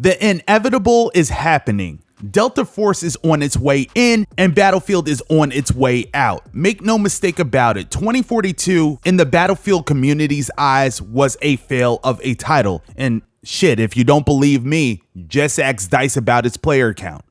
The inevitable is happening. Delta Force is on its way in and Battlefield is on its way out. Make no mistake about it, 2042 in the Battlefield community's eyes was a fail of a title. And shit, if you don't believe me, just ask DICE about its player count.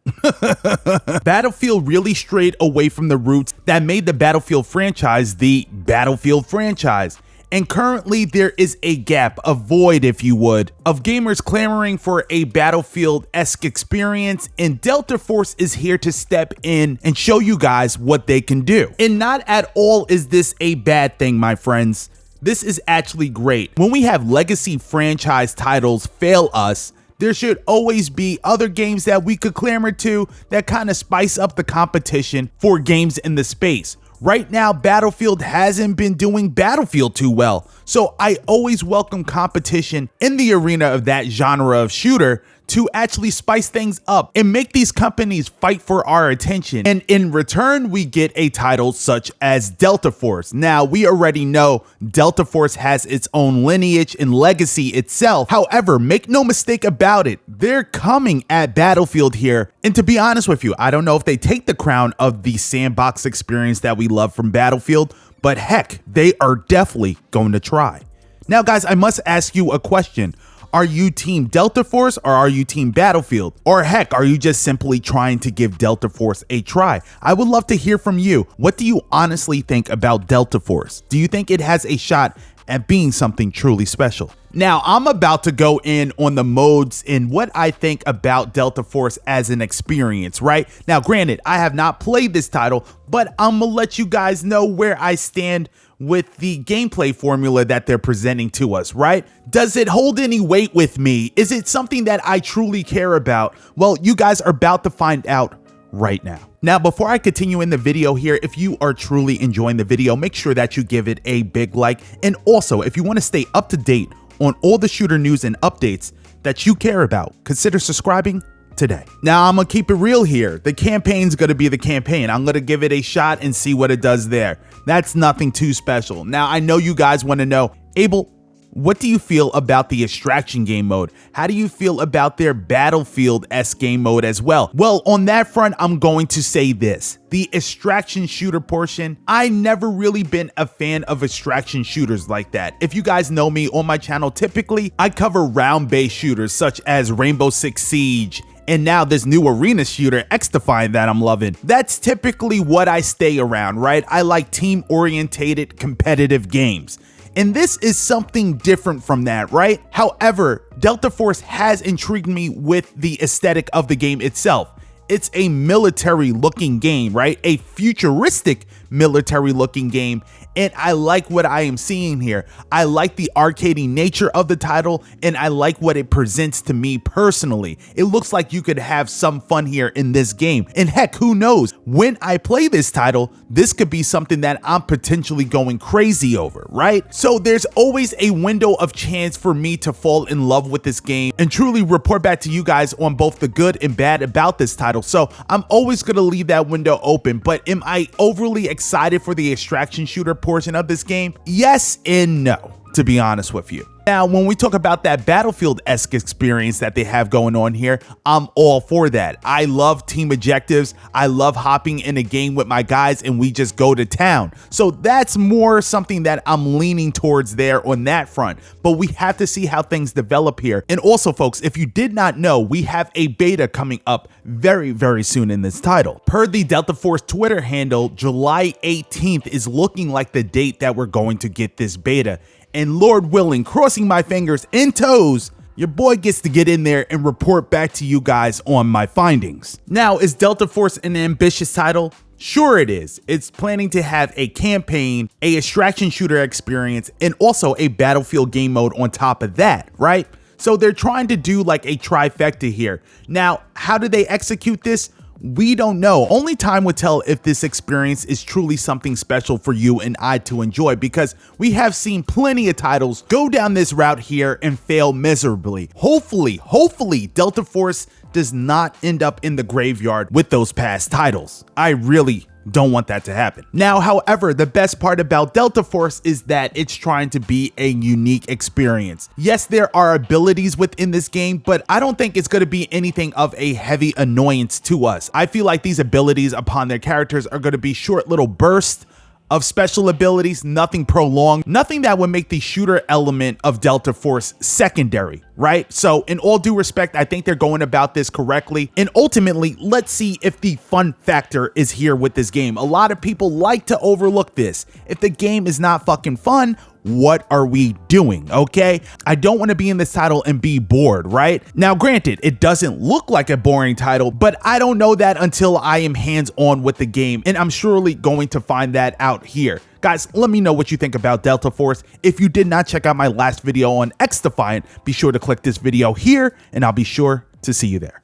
Battlefield really strayed away from the roots that made the Battlefield franchise the Battlefield franchise. And currently there is a gap, a void if you would, of gamers clamoring for a Battlefield-esque experience, and Delta Force is here to step in and show you guys what they can do. And not at all is this a bad thing, my friends. This is actually great. When we have legacy franchise titles fail us, there should always be other games that we could clamor to that kind of spice up the competition for games in the space. Right now, Battlefield hasn't been doing Battlefield too well, so I always welcome competition in the arena of that genre of shooter to actually spice things up and make these companies fight for our attention. And in return, we get a title such as Delta Force. Now, we already know Delta Force has its own lineage and legacy itself. However, make no mistake about it, they're coming at Battlefield here. And to be honest with you, I don't know if they take the crown of the sandbox experience that we love from Battlefield, but heck, they are definitely going to try. Now, guys, I must ask you a question. Are you team Delta Force or are you team Battlefield? Or heck, are you just simply trying to give Delta Force a try? I would love to hear from you. What do you honestly think about Delta Force? Do you think it has a shot at being something truly special? Now, I'm about to go in on the modes and what I think about Delta Force as an experience, right? Now, granted, I have not played this title, but I'm gonna let you guys know where I stand with the gameplay formula that they're presenting to us, right? Does it hold any weight with me? Is it something that I truly care about? Well, you guys are about to find out right now. Now, before I continue in the video here, if you are truly enjoying the video, make sure that you give it a big like. And also, if you want to stay up to date on all the shooter news and updates that you care about, consider subscribing today. Now, I'm gonna keep it real here. The campaign's gonna be the campaign. I'm gonna give it a shot and see what it does there. That's nothing too special. Now, I know you guys want to know, Abel, what do you feel about the extraction game mode? How do you feel about their Battlefield-esque game mode as well? Well, on that front, I'm going to say this. The extraction shooter portion, I never really been a fan of extraction shooters like that. If you guys know me on my channel, typically I cover round-based shooters such as Rainbow Six Siege, and now this new arena shooter, X-Define, that I'm loving. That's typically what I stay around, right? I like team-orientated competitive games. And this is something different from that, right? However, Delta Force has intrigued me with the aesthetic of the game itself. It's a military looking game, right? A futuristic military looking game. And I like what I am seeing here. I like the arcadey nature of the title, and I like what it presents to me personally. It looks like you could have some fun here in this game. And heck, who knows? When I play this title, this could be something that I'm potentially going crazy over, right? So there's always a window of chance for me to fall in love with this game and truly report back to you guys on both the good and bad about this title. So I'm always gonna leave that window open, but am I overly excited for the extraction shooter portion of this game? Yes and no, to be honest with you. Now, when we talk about that Battlefield-esque experience that they have going on here, I'm all for that. I love team objectives. I love hopping in a game with my guys and we just go to town. So that's more something that I'm leaning towards there on that front. But we have to see how things develop here. And also, folks, if you did not know, we have a beta coming up very, very soon in this title. Per the Delta Force Twitter handle, July 18th is looking like the date that we're going to get this beta. And Lord willing, crossing my fingers and toes, your boy gets to get in there and report back to you guys on my findings. Now, is Delta Force an ambitious title? Sure it is. It's planning to have a campaign, a extraction shooter experience, and also a Battlefield game mode on top of that, right? So they're trying to do like a trifecta here. Now, how do they execute this? We don't know. Only time will tell if this experience is truly something special for you and I to enjoy, because we have seen plenty of titles go down this route here and fail miserably. Hopefully, Delta Force does not end up in the graveyard with those past titles. I really Don't want that to happen. Now, however, the best part about Delta Force is that it's trying to be a unique experience. Yes, there are abilities within this game, but I don't think it's going to be anything of a heavy annoyance to us. I feel like these abilities upon their characters are going to be short little bursts of special abilities, nothing prolonged, nothing that would make the shooter element of Delta Force secondary, right? So in all due respect, I think they're going about this correctly. And ultimately, let's see if the fun factor is here with this game. A lot of people like to overlook this. If the game is not fucking fun, what are we doing? Okay, I don't want to be in this title and be bored, right? Now, granted, it doesn't look like a boring title, but I don't know that until I am hands-on with the game, and I'm surely going to find that out here. Guys, let me know what you think about Delta Force. If you did not check out my last video on X Defiant, be sure to click this video here, and I'll be sure to see you there.